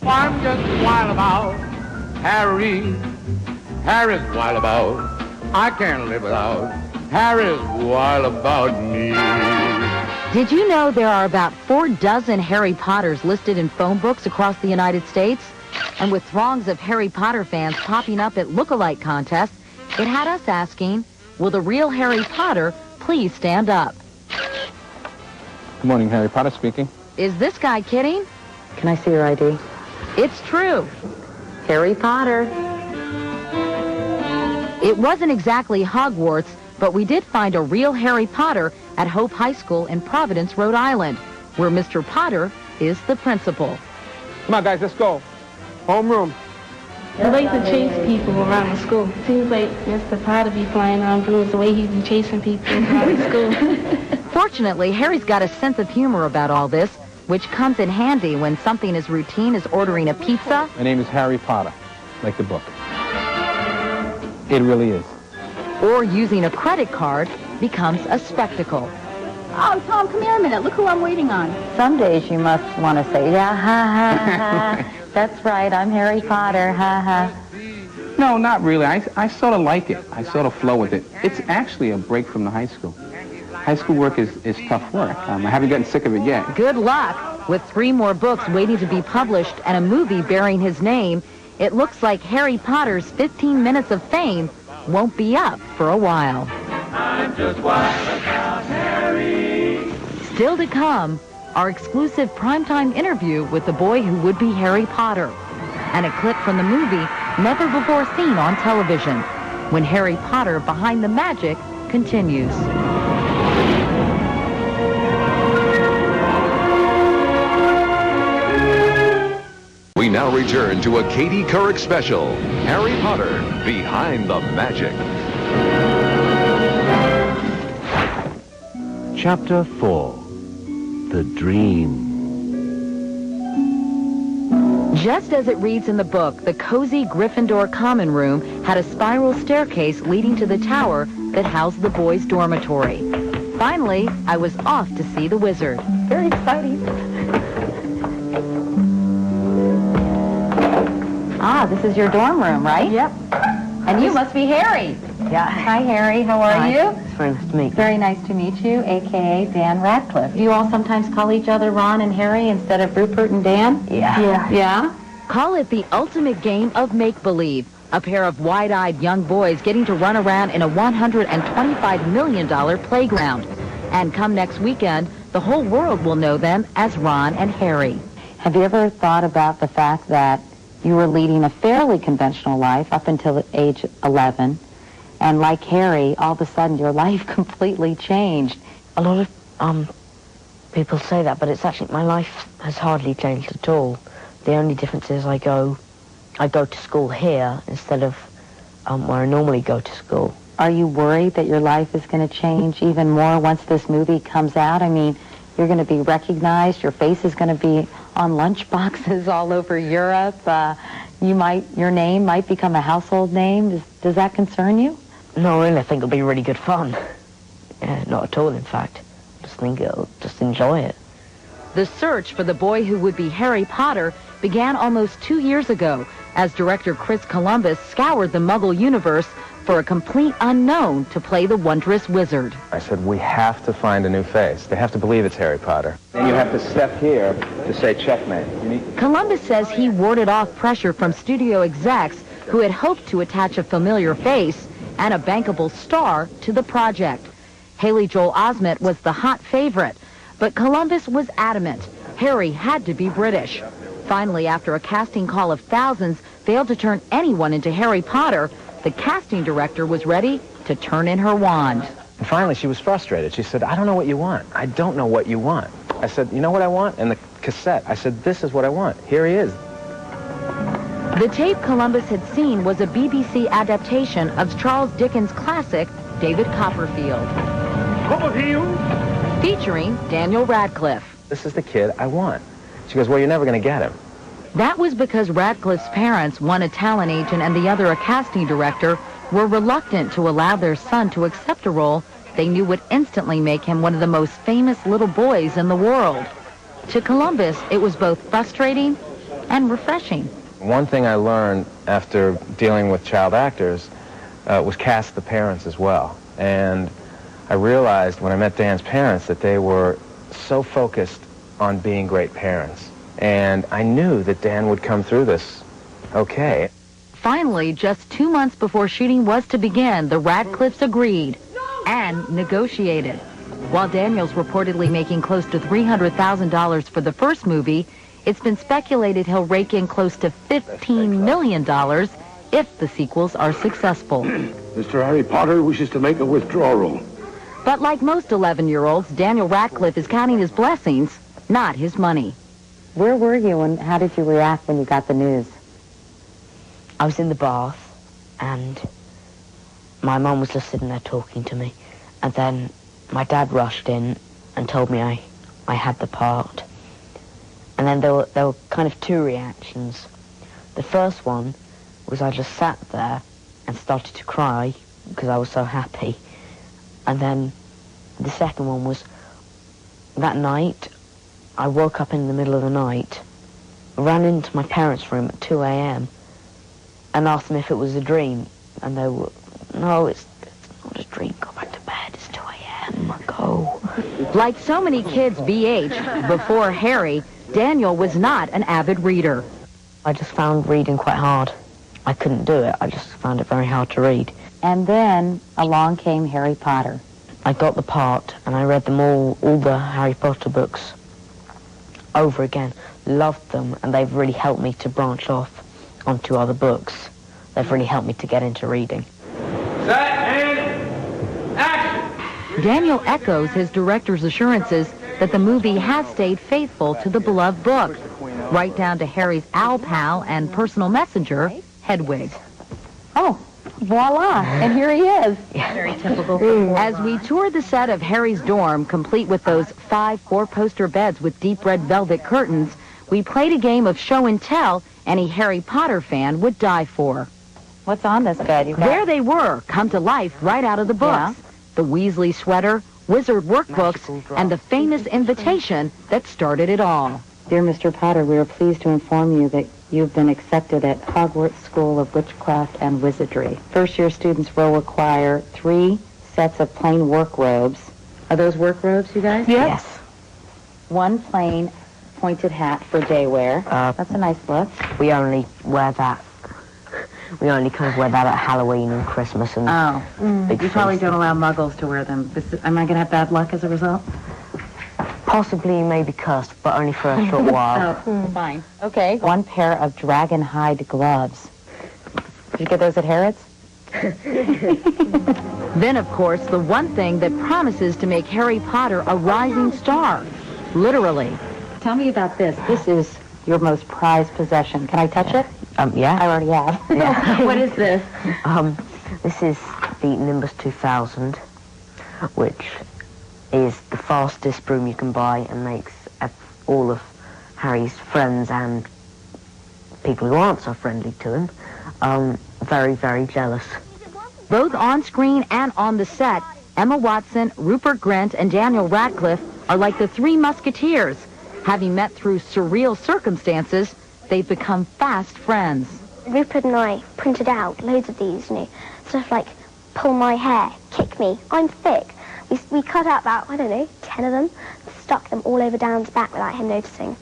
I'm just wild about Harry. Harry's wild about. I can't live without. Harry's wild about me. Did you know there are about 4 dozen Harry Potters listed in phone books across the United States? And with throngs of Harry Potter fans popping up at look-alike contests, it had us asking, will the real Harry Potter please stand up? Good morning, Harry Potter speaking. Is this guy kidding? Can I see your ID? It's true. Harry Potter. It wasn't exactly Hogwarts, but we did find a real Harry Potter at Hope High School in Providence, Rhode Island, where Mr. Potter is the principal. Come on, guys, let's go. Homeroom. I like to chase people around the school. Seems like Mr. Potter be flying around brooms the way he be chasing people around the school. Fortunately, Harry's got a sense of humor about all this, which comes in handy when something as routine as ordering a pizza. My name is Harry Potter, like the book. It really is. Or using a credit card becomes a spectacle. Oh, Tom, come here a minute. Look who I'm waiting on. Some days you must want to say, yeah, ha, ha, ha. That's right, I'm Harry Potter, ha, ha. No, not really. I sort of like it. I sort of flow with it. It's actually a break from the high school. High school work is tough work. I haven't gotten sick of it yet. Good luck. With 3 more books waiting to be published and a movie bearing his name, it looks like Harry Potter's 15 minutes of fame won't be up for a while. I'm just wild about Harry. Still to come, our exclusive primetime interview with the boy who would be Harry Potter, and a clip from the movie never before seen on television, when Harry Potter Behind the Magic continues. We now return to a Katie Couric special, Harry Potter Behind the Magic. Chapter 4, The Dream. Just as it reads in the book, the cozy Gryffindor common room had a spiral staircase leading to the tower that housed the boys' dormitory. Finally, I was off to see the wizard. Very exciting. Ah, this is your dorm room, right? Yep. And you must be Harry. Yeah. Hi, Harry. How are you? It's very nice to meet you. Very nice to meet you, a.k.a. Dan Radcliffe. Do you all sometimes call each other Ron and Harry instead of Rupert and Dan? Yeah. Yeah? Call it the ultimate game of make-believe. A pair of wide-eyed young boys getting to run around in a $125 million playground. And come next weekend, the whole world will know them as Ron and Harry. Have you ever thought about the fact that you were leading a fairly conventional life up until age 11, and like Harry, all of a sudden your life completely changed? A lot of people say that, but it's actually, my life has hardly changed at all. The only difference is I go to school here instead of where I normally go to school. Are you worried that your life is going to change even more once this movie comes out? I mean, you're going to be recognized. Your face is going to be on lunch boxes all over Europe. Your name might become a household name. Does that concern you? No, really, I think it'll be really good fun. Yeah, not at all, in fact. Just enjoy it. The search for the boy who would be Harry Potter began almost 2 years ago as director Chris Columbus scoured the Muggle universe for a complete unknown to play the wondrous wizard. I said, we have to find a new face. They have to believe it's Harry Potter. And you have to step here to say checkmate. Columbus says he warded off pressure from studio execs who had hoped to attach a familiar face and a bankable star to the project. Haley Joel Osment was the hot favorite, but Columbus was adamant Harry had to be British. Finally, after a casting call of thousands failed to turn anyone into Harry Potter, the casting director was ready to turn in her wand. And finally, she was frustrated. She said, I don't know what you want. I don't know what you want. I said, you know what I want? And the cassette, I said, this is what I want. Here he is. The tape Columbus had seen was a BBC adaptation of Charles Dickens' classic, David Copperfield. Copperfield? Featuring Daniel Radcliffe. This is the kid I want. She goes, well, you're never going to get him. That was because Radcliffe's parents, one a talent agent and the other a casting director, were reluctant to allow their son to accept a role they knew would instantly make him one of the most famous little boys in the world. To Columbus, it was both frustrating and refreshing. One thing I learned after dealing with child actors was cast the parents as well. And I realized when I met Dan's parents that they were so focused on being great parents. And I knew that Dan would come through this okay. Finally, just 2 months before shooting was to begin, the Radcliffes agreed and negotiated. While Daniel's reportedly making close to $300,000 for the first movie, it's been speculated he'll rake in close to $15 million if the sequels are successful. Mr. Harry Potter wishes to make a withdrawal. But like most 11-year-olds, Daniel Radcliffe is counting his blessings, not his money. Where were you and how did you react when you got the news? I was in the bath, and my mum was just sitting there talking to me. And then my dad rushed in and told me I had the part. And then there were kind of two reactions. The first one was I just sat there and started to cry because I was so happy. And then the second one was that night, I woke up in the middle of the night, ran into my parents' room at 2 a.m. and asked them if it was a dream. And they were, no, it's not a dream, go back to bed, it's 2 a.m., go. Like so many kids BH, before Harry, Daniel was not an avid reader. I just found reading quite hard. I couldn't do it, I just found it very hard to read. And then along came Harry Potter. I got the part and I read them all the Harry Potter books over again. Loved them, and they've really helped me to branch off onto other books. They've really helped me to get into reading. Set and action! Daniel echoes his director's assurances that the movie has stayed faithful to the beloved book, right down to Harry's owl pal and personal messenger, Hedwig. Oh, voila, and here he is. Very typical. As we toured the set of Harry's dorm, complete with those 5 4-poster beds with deep red velvet curtains, we played a game of show and tell any Harry Potter fan would die for. What's on this bed? There they were, come to life right out of the books. Yeah. The Weasley sweater, wizard workbooks, and the famous invitation that started it all. Dear Mr. Potter, we are pleased to inform you that you've been accepted at Hogwarts School of Witchcraft and Wizardry. First-year students will require 3 sets of plain work robes. Are those work robes, you guys? Yes. 1 plain pointed hat for day wear. That's a nice look. We only wear that. We only kind of wear that at Halloween and Christmas and big You probably feasts. don't allow muggles to wear them. Am I going to have bad luck as a result? Possibly maybe cursed, but only for a short while. Fine. Okay. 1 pair of dragon hide gloves. Did you get those at Harrods? Then, of course, the one thing that promises to make Harry Potter a rising star. Literally. Tell me about this. This is your most prized possession. Can I touch it? Yeah. I already have. Yeah. What is this? This is the Nimbus 2000, which is the fastest broom you can buy and makes all of Harry's friends and people who aren't so friendly to him very, very jealous. Both on screen and on the set, Emma Watson, Rupert Grint, and Daniel Radcliffe are like the 3 musketeers. Having met through surreal circumstances, they've become fast friends. Rupert and I printed out loads of these, stuff like pull my hair, kick me, I'm thick. We cut out about, 10 of them, stuck them all over Dan's back without him noticing.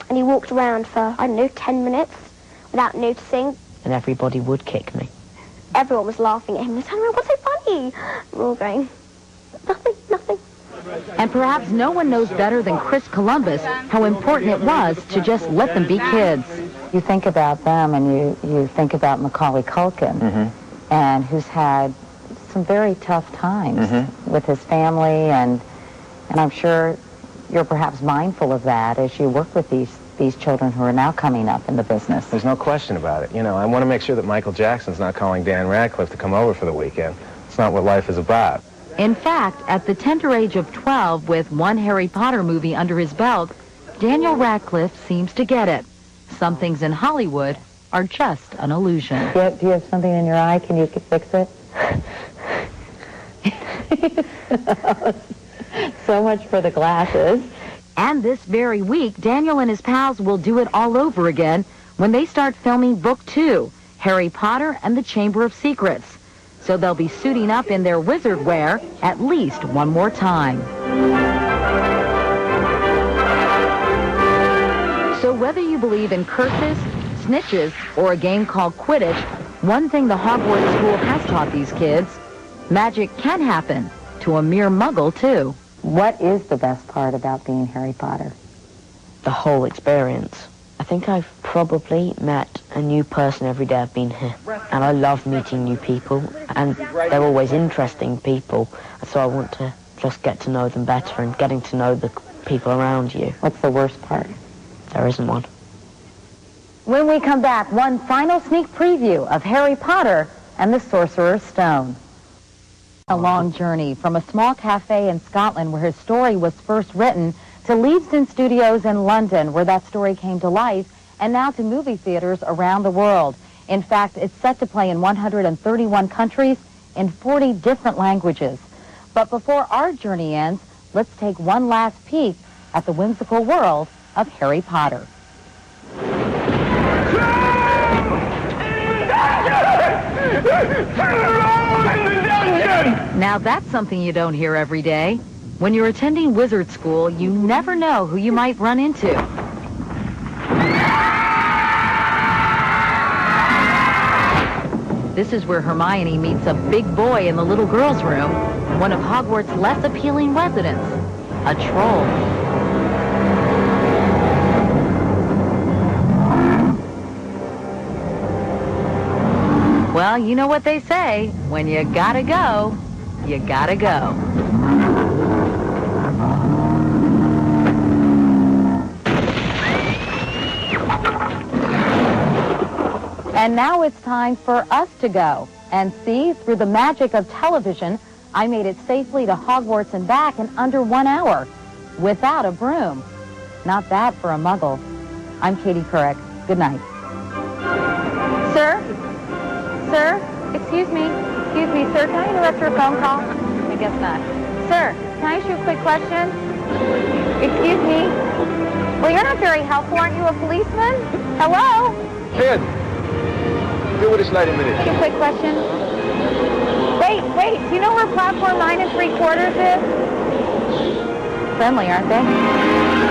And he walked around for, 10 minutes without noticing. And everybody would kick me. Everyone was laughing at him. They said, what's so funny? We're all going, nothing. And perhaps no one knows better than Chris Columbus how important it was to just let them be kids. You think about them and you think about Macaulay Culkin, and who's had some very tough times with his family, and I'm sure you're perhaps mindful of that as you work with these children who are now coming up in the business. There's no question about it. I want to make sure that Michael Jackson's not calling Dan Radcliffe to come over for the weekend. It's not what life is about. In fact, at the tender age of 12, with 1 Harry Potter movie under his belt, Daniel Radcliffe seems to get it. Some things in Hollywood are just an illusion. Do you have something in your eye? Can you fix it? So much for the glasses. And this very week, Daniel and his pals will do it all over again when they start filming Book 2, Harry Potter and the Chamber of Secrets. So they'll be suiting up in their wizard wear at least one more time. So whether you believe in curses, snitches, or a game called Quidditch, one thing the Hogwarts school has taught these kids, magic can happen to a mere muggle, too. What is the best part about being Harry Potter? The whole experience. I think I've probably met a new person every day I've been here. And I love meeting new people, and they're always interesting people, so I want to just get to know them better and getting to know the people around you. What's the worst part? There isn't one. When we come back, one final sneak preview of Harry Potter and the Sorcerer's Stone. A long journey from a small cafe in Scotland where his story was first written to Leavesden Studios in London where that story came to life, and now to movie theaters around the world. In fact, it's set to play in 131 countries in 40 different languages. But before our journey ends, let's take one last peek at the whimsical world of Harry Potter. Now that's something you don't hear every day. When you're attending wizard school, you never know who you might run into. This is where Hermione meets a big boy in the little girl's room, one of Hogwarts' less appealing residents, a troll. Well, you know what they say, when you gotta go, you gotta go. And now it's time for us to go. And see, through the magic of television, I made it safely to Hogwarts and back in under 1 hour, without a broom. Not bad for a muggle. I'm Katie Couric. Good night. Sir? Sir? Excuse me, sir. Can I interrupt your phone call? I guess not. Sir, can I ask you a quick question? Excuse me? Well, you're not very helpful. Aren't you a policeman? Hello? Ed, deal with this lady a minute. Ask you a quick question. Wait. Do you know where platform 9 3/4 is? Friendly, aren't they?